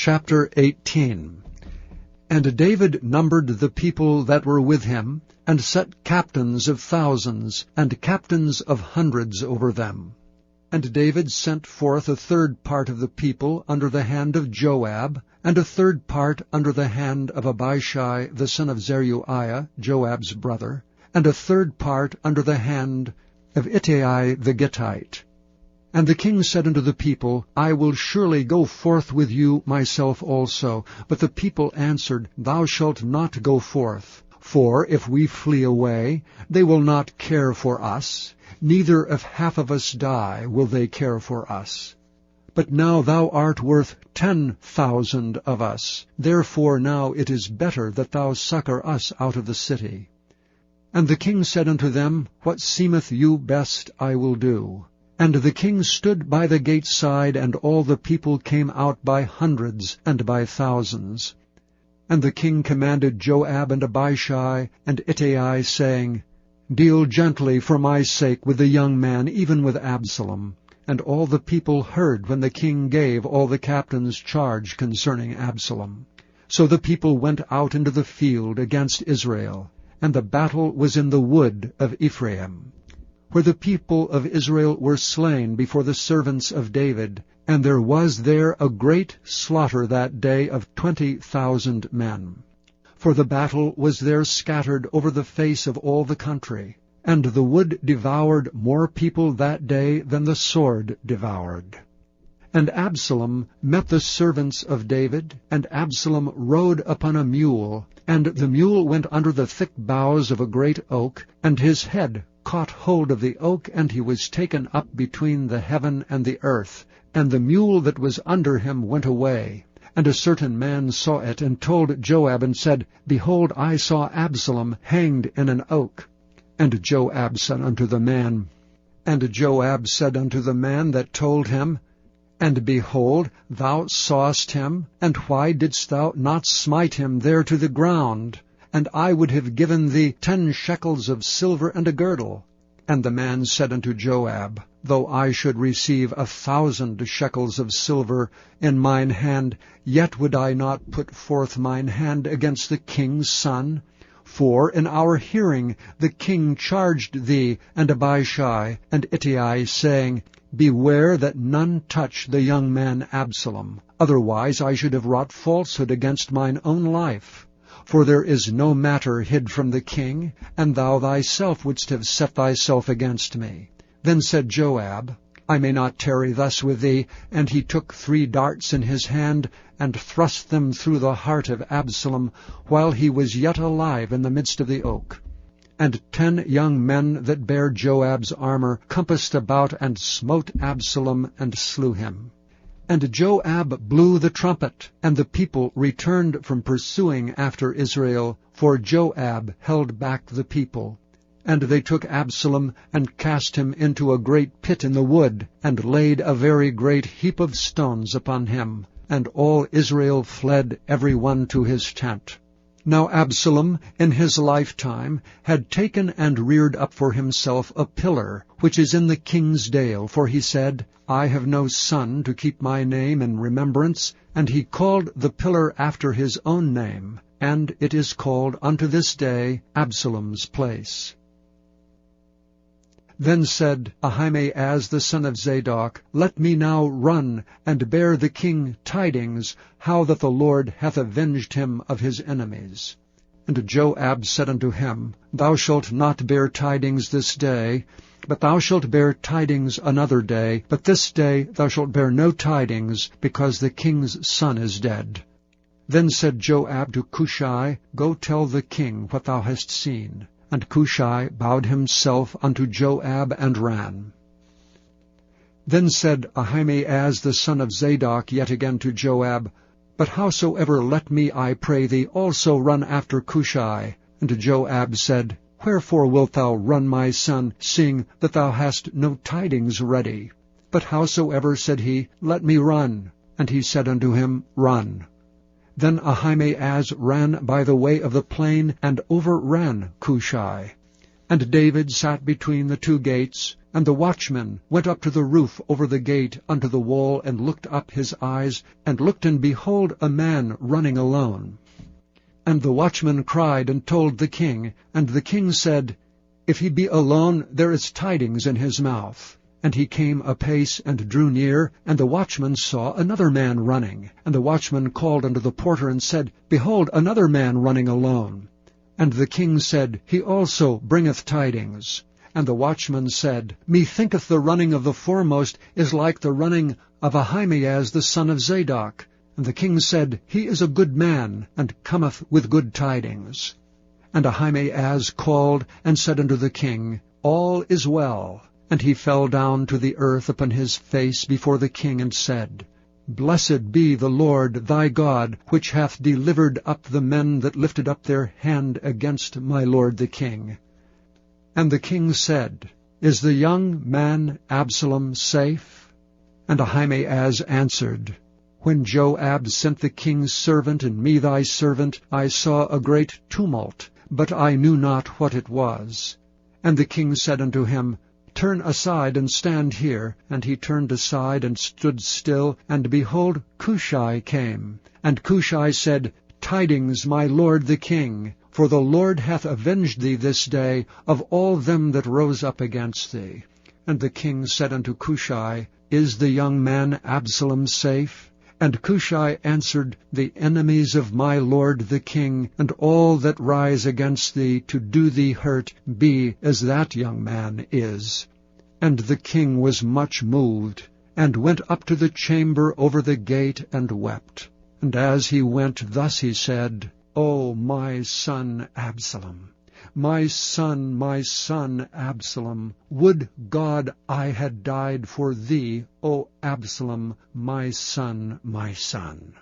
Chapter 18. And David numbered the people that were with him, and set captains of thousands, and captains of hundreds over them. And David sent forth a third part of the people under the hand of Joab, and a third part under the hand of Abishai the son of Zeruiah, Joab's brother, and a third part under the hand of Ittai the Gittite. And the king said unto the people, I will surely go forth with you myself also. But the people answered, Thou shalt not go forth. For if we flee away, they will not care for us, neither if half of us die will they care for us. But now thou art worth 10,000 of us. Therefore now it is better that thou succor us out of the city. And the king said unto them, What seemeth you best I will do. And the king stood by the gate side, and all the people came out by hundreds and by thousands. And the king commanded Joab and Abishai and Ittai, saying, Deal gently for my sake with the young man, even with Absalom. And all the people heard when the king gave all the captains charge concerning Absalom. So the people went out into the field against Israel, and the battle was in the wood of Ephraim, where the people of Israel were slain before the servants of David, and there was there a great slaughter that day of 20,000 men. For the battle was there scattered over the face of all the country, and the wood devoured more people that day than the sword devoured. And Absalom met the servants of David, and Absalom rode upon a mule, and the mule went under the thick boughs of a great oak, and his head caught hold of the oak, and he was taken up between the heaven and the earth, and the mule that was under him went away. And a certain man saw it, and told Joab, and said, Behold, I saw Absalom hanged in an oak. And Joab said unto the man that told him, And behold, thou sawest him, and why didst thou not smite him there to the ground? And I would have given thee 10 shekels of silver and a girdle. And the man said unto Joab, Though I should receive 1,000 shekels of silver in mine hand, yet would I not put forth mine hand against the king's son. For in our hearing the king charged thee and Abishai and Ittai, saying, Beware that none touch the young man Absalom. Otherwise I should have wrought falsehood against mine own life. For there is no matter hid from the king, and thou thyself wouldst have set thyself against me. Then said Joab, I may not tarry thus with thee. And he took 3 darts in his hand, and thrust them through the heart of Absalom, while he was yet alive in the midst of the oak. And 10 young men that bare Joab's armor compassed about, and smote Absalom, and slew him. And Joab blew the trumpet, and the people returned from pursuing after Israel, for Joab held back the people. And they took Absalom, and cast him into a great pit in the wood, and laid a very great heap of stones upon him. And all Israel fled every one to his tent. Now Absalom in his lifetime had taken and reared up for himself a pillar, which is in the king's dale, for he said, I have no son to keep my name in remembrance. And he called the pillar after his own name, and it is called unto this day Absalom's place. Then said Ahimaaz the son of Zadok, Let me now run, and bear the king tidings, how that the Lord hath avenged him of his enemies. And Joab said unto him, Thou shalt not bear tidings this day, but thou shalt bear tidings another day. But this day thou shalt bear no tidings, because the king's son is dead. Then said Joab to Cushai, Go tell the king what thou hast seen. And Cushai bowed himself unto Joab, and ran. Then said Ahimaaz the son of Zadok yet again to Joab, But howsoever let me, I pray thee, also run after Cushai. And Joab said, Wherefore wilt thou run, my son, seeing that thou hast no tidings ready? But howsoever, said he, let me run. And he said unto him, Run. Then Ahimaaz ran by the way of the plain, and overran Cushai. And David sat between the 2 gates, And the watchman went up to the roof over the gate unto the wall, and looked up his eyes, and looked, and behold, a man running alone. And the watchman cried and told the king, and the king said, If he be alone, there is tidings in his mouth. And he came apace and drew near, and the watchman saw another man running. And the watchman called unto the porter, and said, Behold, another man running alone. And the king said, He also bringeth tidings. And the watchman said, Methinketh the running of the foremost is like the running of Ahimaaz the son of Zadok. And the king said, He is a good man, and cometh with good tidings. And Ahimaaz called, and said unto the king, All is well. And he fell down to the earth upon his face before the king, and said, Blessed be the Lord thy God, which hath delivered up the men that lifted up their hand against my lord the king. And the king said, Is the young man Absalom safe? And Ahimaaz answered, When Joab sent the king's servant and me thy servant, I saw a great tumult, but I knew not what it was. And the king said unto him, Turn aside and stand here. And he turned aside and stood still, and behold, Cushai came. And Cushai said, Tidings, my lord the king, for the Lord hath avenged thee this day of all them that rose up against thee. And the king said unto Cushai, Is the young man Absalom safe? And Cushai answered, The enemies of my lord the king, and all that rise against thee to do thee hurt, be as that young man is. And the king was much moved, and went up to the chamber over the gate, and wept. And as he went, thus he said, O my son Absalom, my son Absalom, would God I had died for thee, O Absalom, my son, my son.